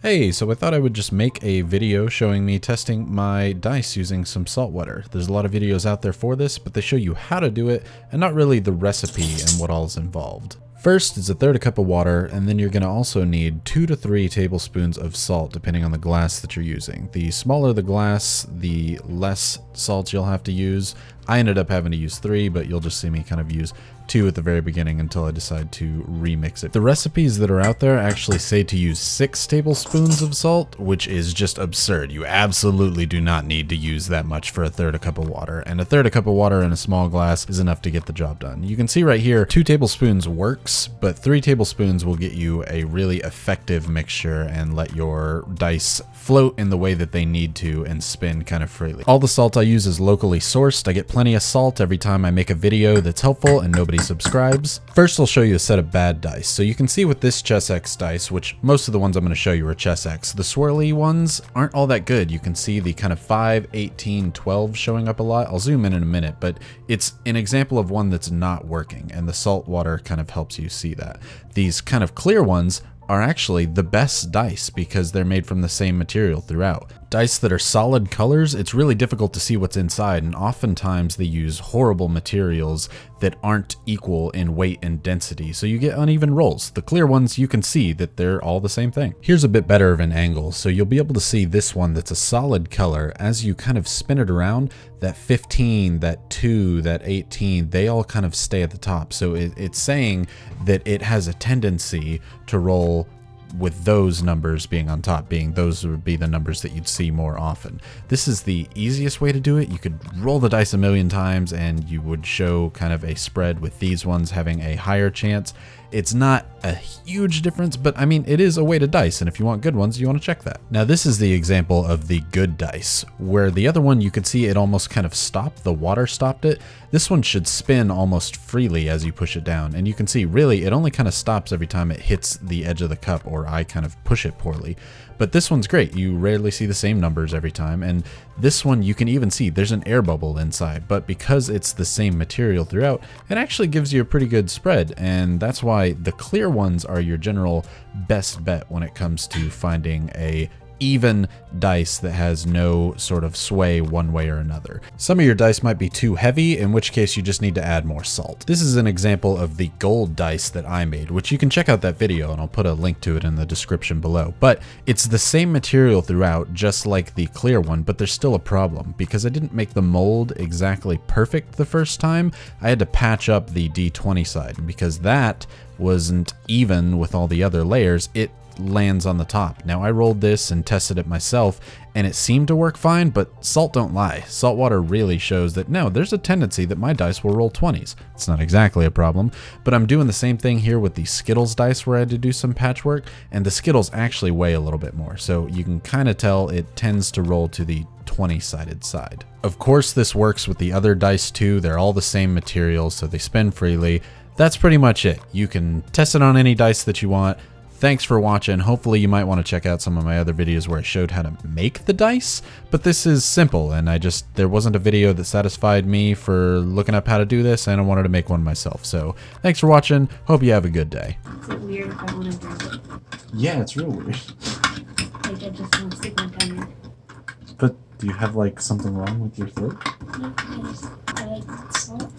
Hey, so I thought I would just make a video showing me testing my dice using some salt water. There's a lot of videos out there for this, but they show you how to do it and not really the recipe and what all is involved. First is a third a cup of water, and then you're going to also need 2 to 3 tablespoons of salt depending on the glass that you're using. The smaller the glass, the less salt you'll have to use. I ended up having to use 3, but you'll just see me kind of use 2 at the very beginning until I decide to remix it. The recipes that are out there actually say to use 6 tablespoons of salt, which is just absurd. You absolutely do not need to use that much for a third a cup of water, and a third a cup of water in a small glass is enough to get the job done. You can see right here, 2 tablespoons works, but 3 tablespoons will get you a really effective mixture and let your dice float in the way that they need to and spin kind of freely. All the salt I use is locally sourced. I get plenty of salt every time I make a video that's helpful and nobody subscribes. First, I'll show you a set of bad dice. So you can see with this chessex dice, which most of the ones I'm going to show you are chessex, the swirly ones aren't all that good. You can see the kind of 5, 18, 12 showing up a lot. I'll zoom in a minute, but it's an example of one that's not working, and the salt water kind of helps you see that. These kind of clear ones are actually the best dice because they're made from the same material throughout. Dice that are solid colors, it's really difficult to see what's inside, and oftentimes they use horrible materials that aren't equal in weight and density, so you get uneven rolls. The clear ones, you can see that they're all the same thing. Here's a bit better of an angle, so you'll be able to see this one that's a solid color. As you kind of spin it around, that 15, that 2, that 18, they all kind of stay at the top. So it's saying that it has a tendency to roll with those numbers being on top, being those would be the numbers that you'd see more often. This is the easiest way to do it. You could roll the dice a million times and you would show kind of a spread with these ones having a higher chance. It's not a huge difference, but I mean, it is a way to dice, and if you want good ones, you want to check that. Now, this is the example of the good dice, where the other one, you could see it almost kind of stopped, the water stopped it. This one should spin almost freely as you push it down, and you can see, really, it only kind of stops every time it hits the edge of the cup, or I kind of push it poorly. But this one's great. You rarely see the same numbers every time, and this one you can even see there's an air bubble inside, but because it's the same material throughout, it actually gives you a pretty good spread, and that's why the clear ones are your general best bet when it comes to finding a even dice that has no sort of sway one way or another. Some of your dice might be too heavy, in which case you just need to add more salt. This is an example of the gold dice that I made, which you can check out that video and I'll put a link to it in the description below. But it's the same material throughout, just like the clear one, but there's still a problem because I didn't make the mold exactly perfect the first time. I had to patch up the D20 side because that wasn't even with all the other layers. It lands on the top. Now I rolled this and tested it myself and it seemed to work fine, but salt don't lie. Salt water really shows that no, there's a tendency that my dice will roll 20s. It's not exactly a problem, but I'm doing the same thing here with the Skittles dice where I had to do some patchwork, and the Skittles actually weigh a little bit more. So you can kind of tell it tends to roll to the 20-sided side. Of course, this works with the other dice too. They're all the same material, so they spin freely. That's pretty much it. You can test it on any dice that you want. Thanks for watching. Hopefully you might want to check out some of my other videos where I showed how to make the dice, but this is simple and there wasn't a video that satisfied me for looking up how to do this, and I wanted to make one myself. So thanks for watching. Hope you have a good day. Is it weird if I want to grab it? Yeah, it's real weird. Like I just want to stick my tongue in. But do you have like something wrong with your throat? No, I like salt.